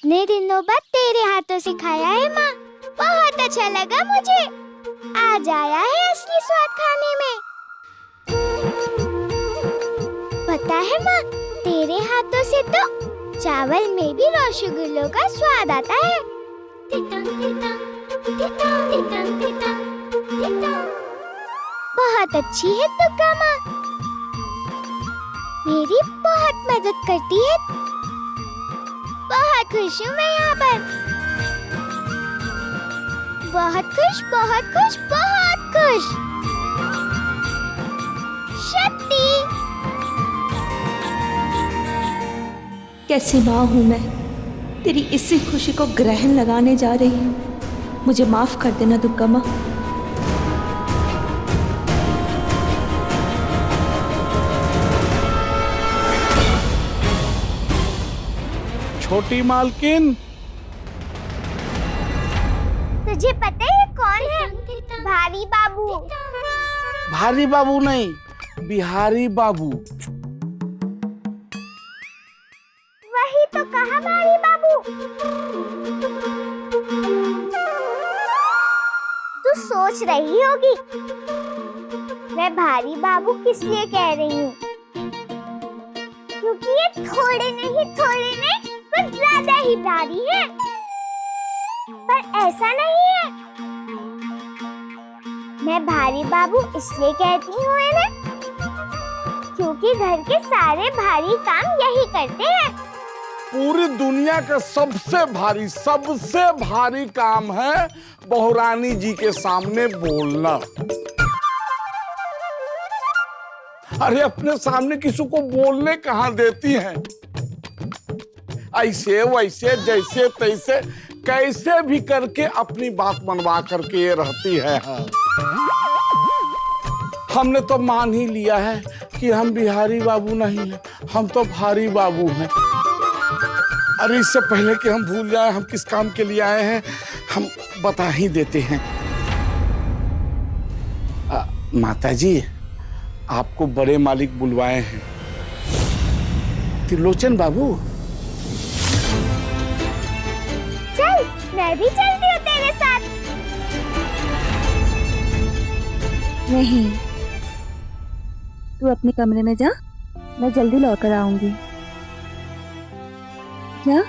इतने दिनों बाद तेरे हाथों से खाया है माँ, बहुत अच्छा लगा मुझे। आज आया है असली स्वाद खाने में। पता है माँ, तेरे हाथों से तो चावल में भी रसगुल्लों का स्वाद आता है। बहुत अच्छी है दुर्गा माँ, मेरी बहुत मदद करती है। बहुत खुश हूँ मैं यहाँ पर, बहुत खुश, बहुत खुश, बहुत खुश। शक्ति, कैसी माँ हूँ मैं, तेरी इसी खुशी को ग्रहण लगाने जा रही हूँ। मुझे माफ कर देना दुर्गा माँ। छोटी मालकिन, तुझे पता है कौन है? भारी बाबू। भारी बाबू नहीं, बिहारी बाबू। वही तो कहा भारी बाबू। तू सोच रही होगी मैं भारी बाबू किस लिए कह रही हूँ, क्योंकि ये थोड़े नहीं कुछ ज्यादा ही भारी है। पर ऐसा नहीं है, मैं भारी बाबू इसलिए कहती हूँ है ना, क्योंकि घर के सारे भारी काम यही करते हैं। पूरी दुनिया का सबसे भारी काम है बहुरानी जी के सामने बोलना। अरे अपने सामने किसी को बोलने कहाँ देती हैं? ऐसे वैसे जैसे तैसे कैसे भी करके अपनी बात मनवा करके ये रहती है। हाँ। हमने तो मान ही लिया है कि हम बिहारी बाबू नहीं हैं, हम तो भारी बाबू हैं। अरे इससे पहले कि हम भूल जाएं हम किस काम के लिए आए हैं, हम बता ही देते हैं। माताजी, आपको बड़े मालिक बुलवाए हैं। त्रिलोचन बाबू, चल मैं भी चलती हूँ तेरे साथ। नहीं, तू अपने कमरे में जा, मैं जल्दी लौट कर आऊंगी। क्या?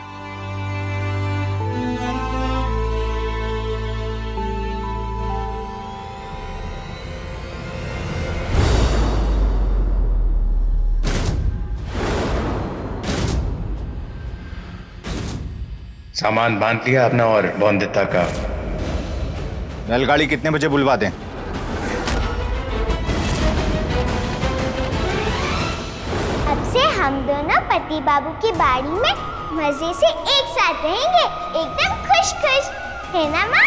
सामान बांध लिया अपना और बौंदिता का। बैलगाड़ी कितने बजे बुलवा दें? अब से हम दोनों पति बाबू की बाड़ी में मजे से एक साथ रहेंगे, एकदम खुश खुश, है ना माँ?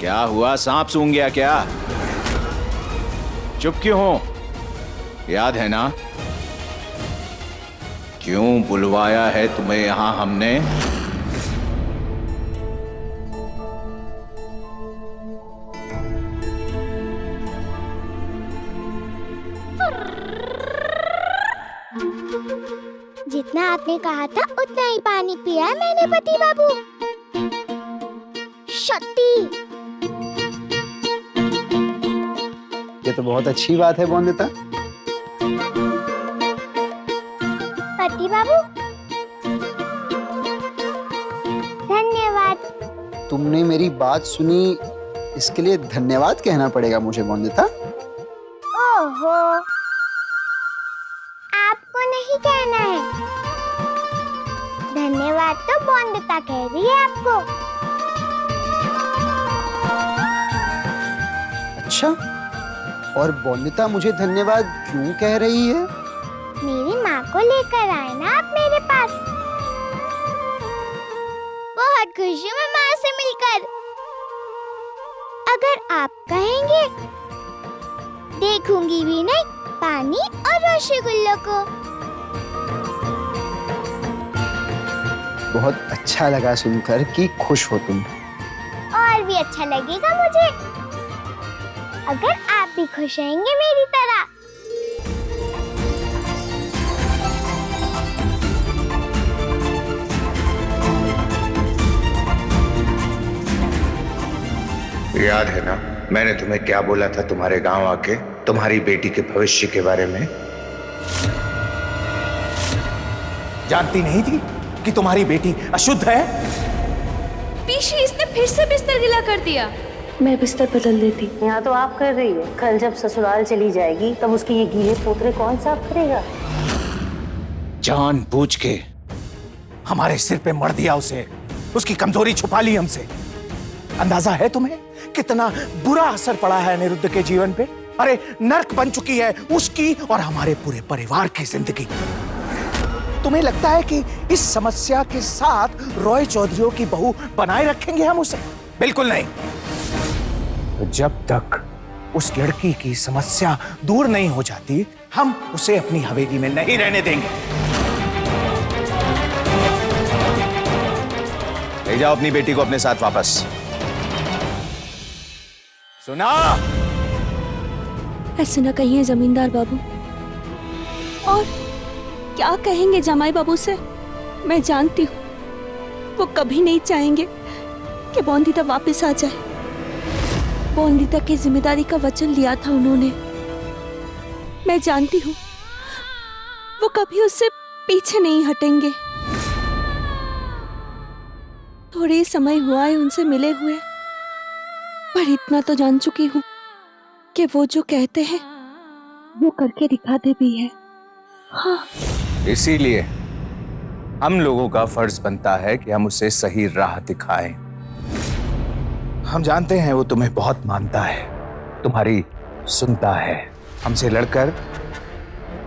क्या हुआ, सांप सूंघ गया क्या? चुप क्यों हो? याद है ना क्यों बुलवाया है तुम्हें यहां हमने? जितना आपने कहा था उतना ही पानी पिया है मैंने पति बाबू। शक्ति, ये तो बहुत अच्छी बात है बौंदिता। पति बाबू धन्यवाद। तुमने मेरी बात सुनी, इसके लिए धन्यवाद कहना पड़ेगा मुझे बौंदिता। ओहो, आपको नहीं कहना है, धन्यवाद तो बौंदिता कह रही है आपको। अच्छा, और बौंदिता मुझे धन्यवाद क्यों कह रही है? मेरी माँ को लेकर आए ना आप मेरे पास। बहुत खुश हूँ मैं माँ से मिलकर। अगर आप कहेंगे देखूंगी भी नहीं पानी और रसगुल्लों को। बहुत अच्छा लगा सुनकर कि खुश हो तुम। और भी अच्छा लगेगा मुझे अगर आप भी खुश रहेंगे मेरी तरह। याद है ना मैंने तुम्हें क्या बोला था तुम्हारे गांव आके, तुम्हारी बेटी के भविष्य के बारे में? जानती नहीं थी कि तुम्हारी बेटी अशुद्ध है? पीछे इसने फिर से बिस्तर गीला कर दिया। मैं बिस्तर बदल देती। यहाँ तो आप कर रही है, कल जब ससुराल चली जाएगी तब उसके ये गीले पोतरे कौन साफ करेगा? जानबूझ के हमारे सिर पे मर दिया उसे, उसकी कमजोरी छुपा ली हमसे। अंदाजा है तुम्हें कितना बुरा असर पड़ा है अनिरुद्ध के जीवन पे? अरे नर्क बन चुकी है उसकी और हमारे पूरे परिवार की जिंदगी। तुम्हें लगता है कि इस समस्या के साथ रॉय चौधरी की बहू बनाए रखेंगे हम उसे? बिल्कुल नहीं। तो जब तक उस लड़की की समस्या दूर नहीं हो जाती, हम उसे अपनी हवेली में नहीं रहने देंगे। ले जाओ अपनी बेटी को अपने साथ वापस। सुना? ऐसे न कहिए जमींदार बाबू। और क्या कहेंगे जमाई बाबू से? मैं जानती हूँ वो कभी नहीं चाहेंगे कि बोंदिता वापस आ जाए। बोंदिता की जिम्मेदारी का वचन लिया था उन्होंने। मैं जानती हूँ वो कभी उससे पीछे नहीं हटेंगे। थोड़े समय हुआ है उनसे मिले हुए, पर इतना तो जान चुकी हूँ कि वो जो कहते हैं वो करके दिखाते भी है। हाँ, इसीलिए हम लोगों का फर्ज बनता है कि हम उसे सही राह दिखाएं। हम जानते हैं वो तुम्हें बहुत मानता है, तुम्हारी सुनता है। हमसे लड़कर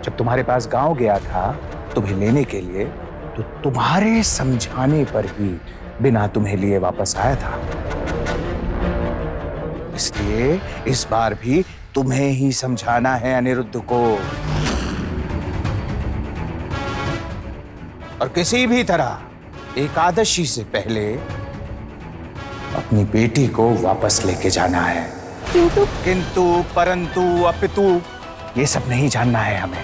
जब तुम्हारे पास गांव गया था तुम्हें लेने के लिए, तो तुम्हारे समझाने पर ही बिना तुम्हें लिए वापस आया था। इसलिए इस बार भी तुम्हें ही समझाना है अनिरुद्ध को, और किसी भी तरह एकादशी से पहले अपनी बेटी को वापस लेके जाना है। किंतु परंतु अपितु ये सब नहीं जानना है हमें।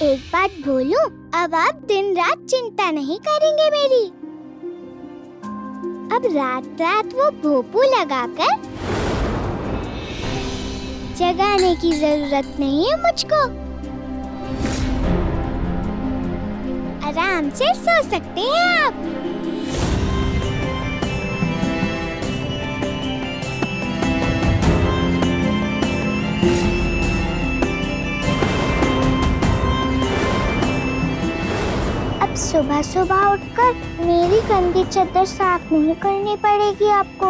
एक बात बोलूं, अब आप दिन रात चिंता नहीं करेंगे मेरी। अब रात रात वो भोपू लगाकर जगाने की जरूरत नहीं है मुझको। आराम से सो सकते हैं आप। अब सुबह सुबह उठकर मेरी गंदी चादर साफ नहीं करनी पड़ेगी आपको।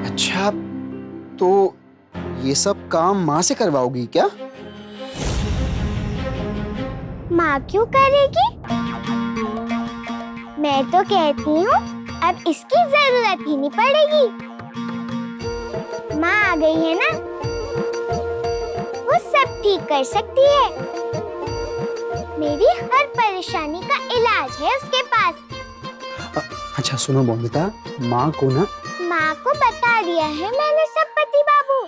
अच्छा, तो ये सब काम माँ से करवाओगी क्या? माँ क्यों करेगी? मैं तो कहती हूँ अब इसकी जरूरत ही नहीं पड़ेगी। माँ आ गई है ना, वो सब ठीक कर सकती है। मेरी हर परेशानी का इलाज है उसके पास। अच्छा सुनो बोंदिता, माँ को ना, माँ को बता दिया है मैंने सब पति बाबू,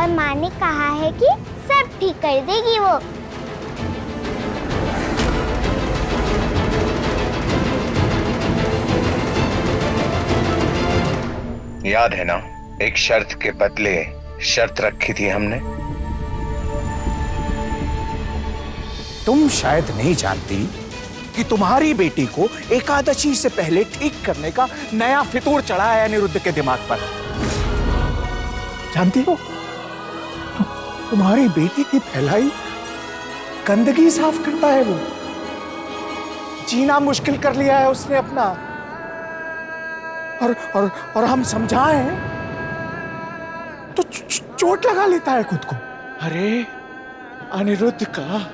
और माँ ने कहा है कि सब ठीक कर देगी वो। याद है ना एक शर्त के बदले शर्त रखी थी हमने? तुम शायद नहीं जानती कि तुम्हारी बेटी को एकादशी से पहले ठीक करने का नया फितूर चढ़ा है अनिरुद्ध के दिमाग पर। जानती हो, तुम्हारी बेटी की फैलाई गंदगी साफ करता है वो। जीना मुश्किल कर लिया है उसने अपना, और हम समझाएं तो चोट लगा लेता है खुद को। अरे अनिरुद्ध का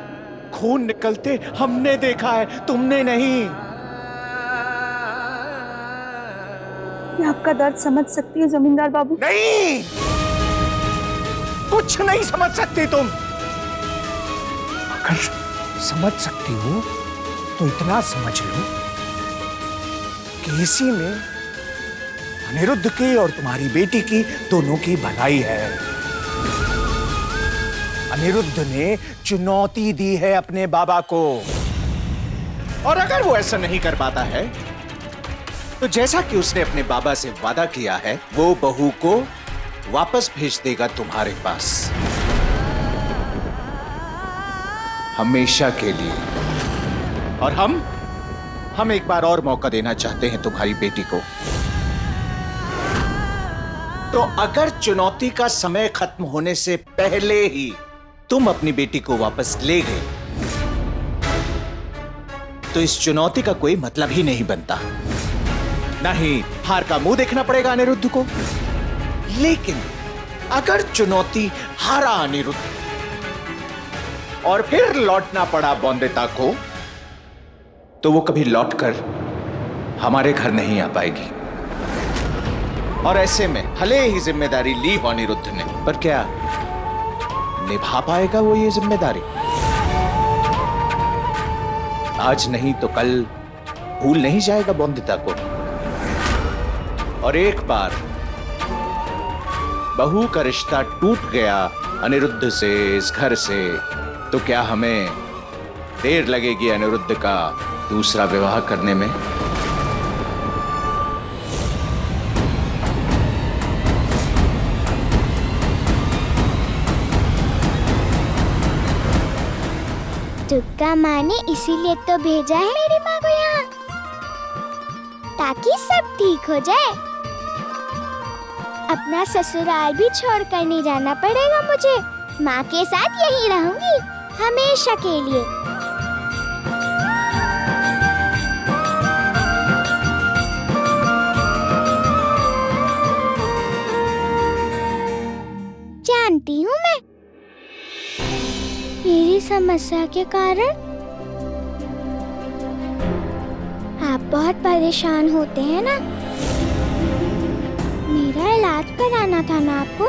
खून निकलते हमने देखा है, तुमने नहीं। मैं आपका दर्द समझ सकती हूँ जमींदार बाबू। नहीं, कुछ नहीं समझ सकती तुम। अगर समझ सकती हो तो इतना समझ लो कि इसी में अनिरुद्ध की और तुम्हारी बेटी की दोनों की भलाई है। अनिरुद्ध ने चुनौती दी है अपने बाबा को, और अगर वो ऐसा नहीं कर पाता है तो जैसा कि उसने अपने बाबा से वादा किया है, वो बहू को वापस भेज देगा तुम्हारे पास, हमेशा के लिए। और हम एक बार और मौका देना चाहते हैं तुम्हारी बेटी को। तो अगर चुनौती का समय खत्म होने से पहले ही तुम अपनी बेटी को वापस ले गए तो इस चुनौती का कोई मतलब ही नहीं बनता। नहीं, हार का मुंह देखना पड़ेगा अनिरुद्ध को। लेकिन अगर चुनौती हारा अनिरुद्ध और फिर लौटना पड़ा बौंदिता को, तो वो कभी लौटकर हमारे घर नहीं आ पाएगी। और ऐसे में भले ही जिम्मेदारी ली हो अनिरुद्ध ने, पर क्या निभा पाएगा वो ये जिम्मेदारी? आज नहीं तो कल भूल नहीं जाएगा बौंदिता को। और एक बार बहू का रिश्ता टूट गया अनिरुद्ध से, इस घर से, तो क्या हमें देर लगेगी अनिरुद्ध का दूसरा विवाह करने में? दुर्गा माँ ने इसीलिए तो भेजा है मेरी माँ को यहाँ, ताकि सब ठीक हो जाए। अपना ससुराल भी छोड़कर नहीं जाना पड़ेगा मुझे। माँ के साथ यहीं रहूंगी हमेशा के लिए। जानती हूँ मैं, मेरी समस्या के कारण आप बहुत परेशान होते हैं ना। मेरा इलाज कराना था ना आपको,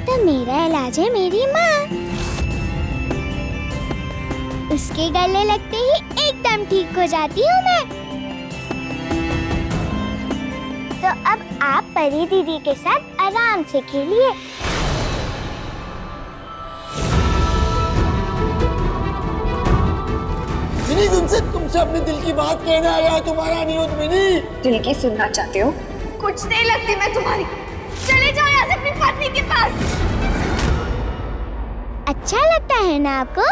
तो मेरा इलाज है मेरी माँ। उसके गले लगते ही एकदम ठीक हो जाती हूँ मैं। तो अब आप परी दीदी के साथ आराम से खेलिए। मिनी, तुमसे अपने दिल की बात कहने आया है तुम्हारा अनिरुद्ध। मिनी, दिल की सुनना चाहते हो? कुछ नहीं लगती मैं तुम्हारी। चले जाओ यहाँ से अपनी पत्नी के पास। अच्छा लगता है ना आपको?